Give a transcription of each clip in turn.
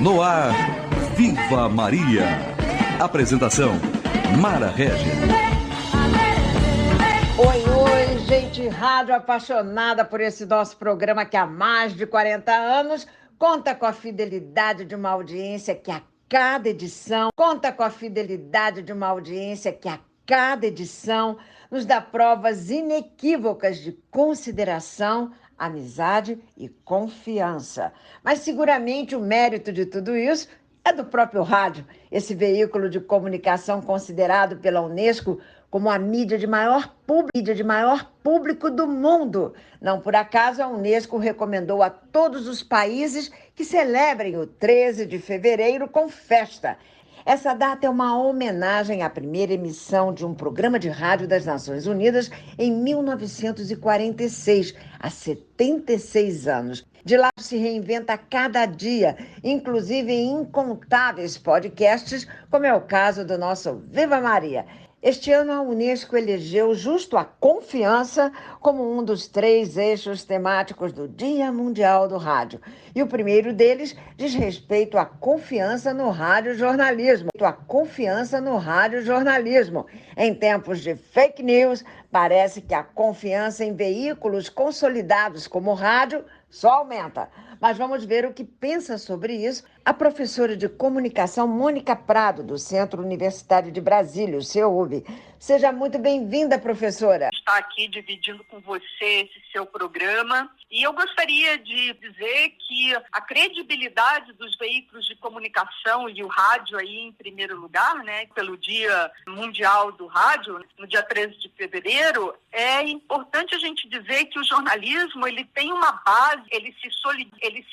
No ar, Viva Maria. Apresentação, Mara Regis. Oi, gente, rádio apaixonada por esse nosso programa que há mais de 40 anos conta com a fidelidade de uma audiência que a cada edição nos dá provas inequívocas de consideração, amizade e confiança. Mas seguramente o mérito de tudo isso é do próprio rádio, esse veículo de comunicação considerado pela Unesco como a mídia de maior público do mundo. Não por acaso, a Unesco recomendou a todos os países que celebrem o 13 de fevereiro com festa. Essa data é uma homenagem à primeira emissão de um programa de rádio das Nações Unidas em 1946, há 76 anos. De lá se reinventa a cada dia, inclusive em incontáveis podcasts, como é o caso do nosso Viva Maria. Este ano, a Unesco elegeu justo a confiança como um dos 3 eixos temáticos do Dia Mundial do Rádio. E o primeiro deles diz respeito à confiança no radiojornalismo. Em tempos de fake news, parece que a confiança em veículos consolidados como o rádio só aumenta. Mas vamos ver o que pensa sobre isso a professora de comunicação Mônica Prado, do Centro Universitário de Brasília, o CEUB. Seja muito bem-vinda, professora. Estar aqui dividindo com você esse seu programa. E eu gostaria de dizer que a credibilidade dos veículos de comunicação e o rádio aí em primeiro lugar, né, pelo Dia Mundial do Rádio, no dia 13 de fevereiro, é importante a gente dizer que o jornalismo ele tem uma base, ele se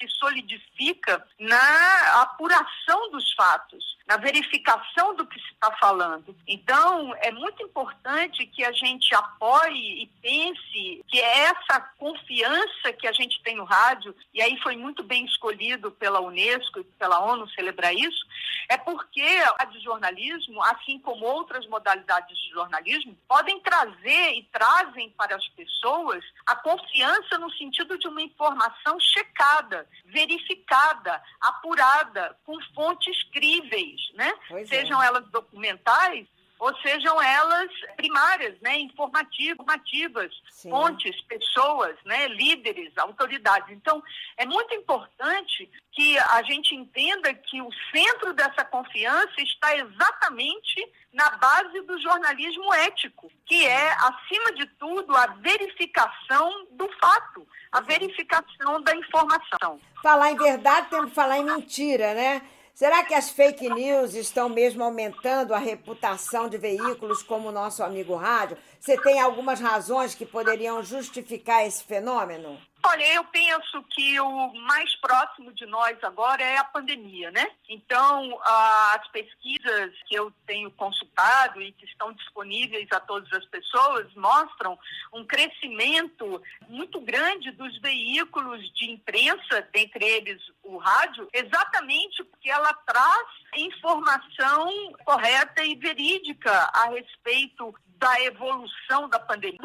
solidifica na apuração dos fatos, na verificação do que se está falando. Então, é muito importante que a gente apoie e pense que essa confiança que a gente tem no rádio, e aí foi muito bem escolhido pela Unesco e pela ONU celebrar isso, é porque o radiojornalismo, assim como outras modalidades de jornalismo, podem trazer e trazem para as pessoas a confiança no sentido de uma informação checada, verificada, apurada, com fontes críveis, né? Sejam elas documentais ou sejam elas primárias, né, informativas, sim, fontes, pessoas, né, líderes, autoridades. Então, é muito importante que a gente entenda que o centro dessa confiança está exatamente na base do jornalismo ético, que é, acima de tudo, a verificação do fato, a verificação da informação. Falar em verdade, temos que falar em mentira, né? Será que as fake news estão mesmo aumentando a reputação de veículos como o nosso amigo rádio? Você tem algumas razões que poderiam justificar esse fenômeno? Olha, eu penso que o mais próximo de nós agora é a pandemia, né? Então, as pesquisas que eu tenho consultado e que estão disponíveis a todas as pessoas mostram um crescimento muito grande dos veículos de imprensa, dentre eles o rádio, exatamente porque ela traz informação correta e verídica a respeito da evolução da pandemia,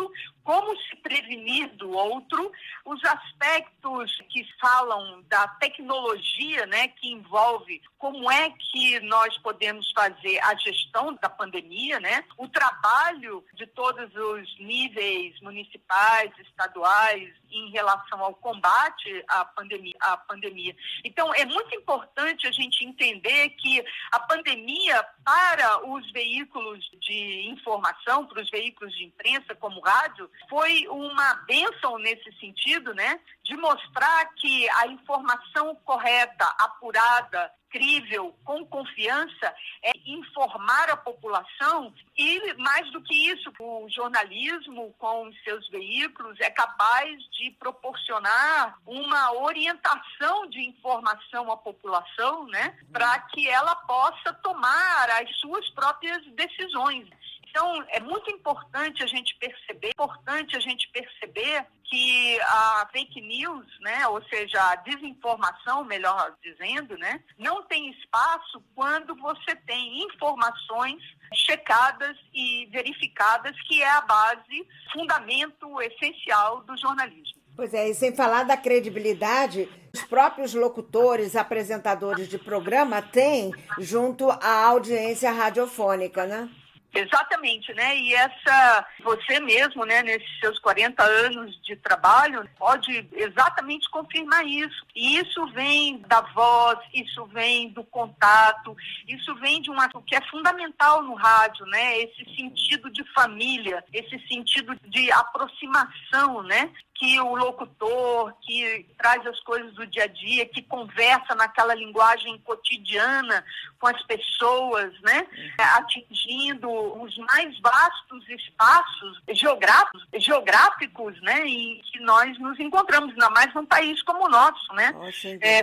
como se prevenir do outro, os aspectos que falam da tecnologia, né, que envolve como é que nós podemos fazer a gestão da pandemia, né, o trabalho de todos os níveis municipais, estaduais, em relação ao combate à pandemia. Então, é muito importante a gente entender que a pandemia, para os veículos de informação, para os veículos de imprensa, como rádio, foi uma bênção nesse sentido, né, de mostrar que a informação correta, apurada, crível, com confiança, é informar a população e, mais do que isso, o jornalismo com os seus veículos é capaz de proporcionar uma orientação de informação à população, né, para que ela possa tomar as suas próprias decisões. Então, é muito importante a gente perceber que a fake news, né, ou seja, a desinformação, melhor dizendo, né, não tem espaço quando você tem informações checadas e verificadas, que é a base, fundamento essencial do jornalismo. Pois é, e sem falar da credibilidade, os próprios locutores, apresentadores de programa têm junto à audiência radiofônica, né? Exatamente, né? E você mesmo, né, nesses seus 40 anos de trabalho, pode exatamente confirmar isso. E isso vem da voz, isso vem do contato, isso vem de o que é fundamental no rádio, né? Esse sentido de família, esse sentido de aproximação, né? Que o locutor, que traz as coisas do dia a dia, que conversa naquela linguagem cotidiana com as pessoas, né? Atingindo os mais vastos espaços geográficos, né? Em que nós nos encontramos, ainda mais num país como o nosso, né?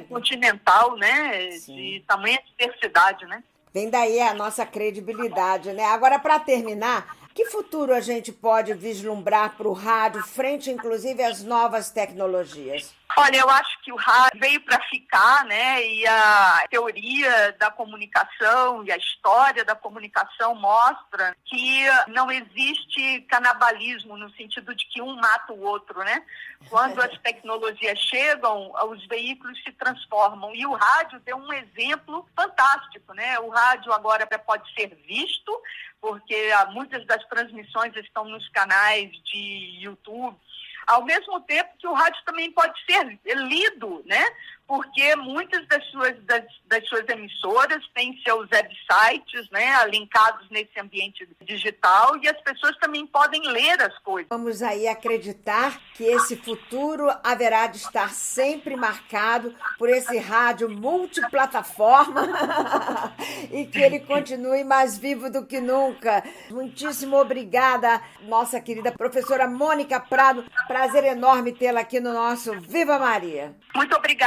Continental, né? Sim. De tamanha diversidade, né? Vem daí a nossa credibilidade, né? Agora, para terminar, que futuro a gente pode vislumbrar para o rádio, frente, inclusive, às novas tecnologias? Olha, eu acho que o rádio veio para ficar, né? E a teoria da comunicação e a história da comunicação mostra que não existe canibalismo no sentido de que um mata o outro, né? Quando as tecnologias chegam, os veículos se transformam. E o rádio deu um exemplo fantástico, né? O rádio agora pode ser visto, porque muitas das transmissões estão nos canais de YouTube, ao mesmo tempo que o rádio também pode ser lido, né? Porque muitas das suas emissoras têm seus websites, né, linkados nesse ambiente digital, e as pessoas também podem ler as coisas. Vamos aí acreditar que esse futuro haverá de estar sempre marcado por esse rádio multiplataforma e que ele continue mais vivo do que nunca. Muitíssimo obrigada, nossa querida professora Mônica Prado. Prazer enorme tê-la aqui no nosso Viva Maria. Muito obrigada.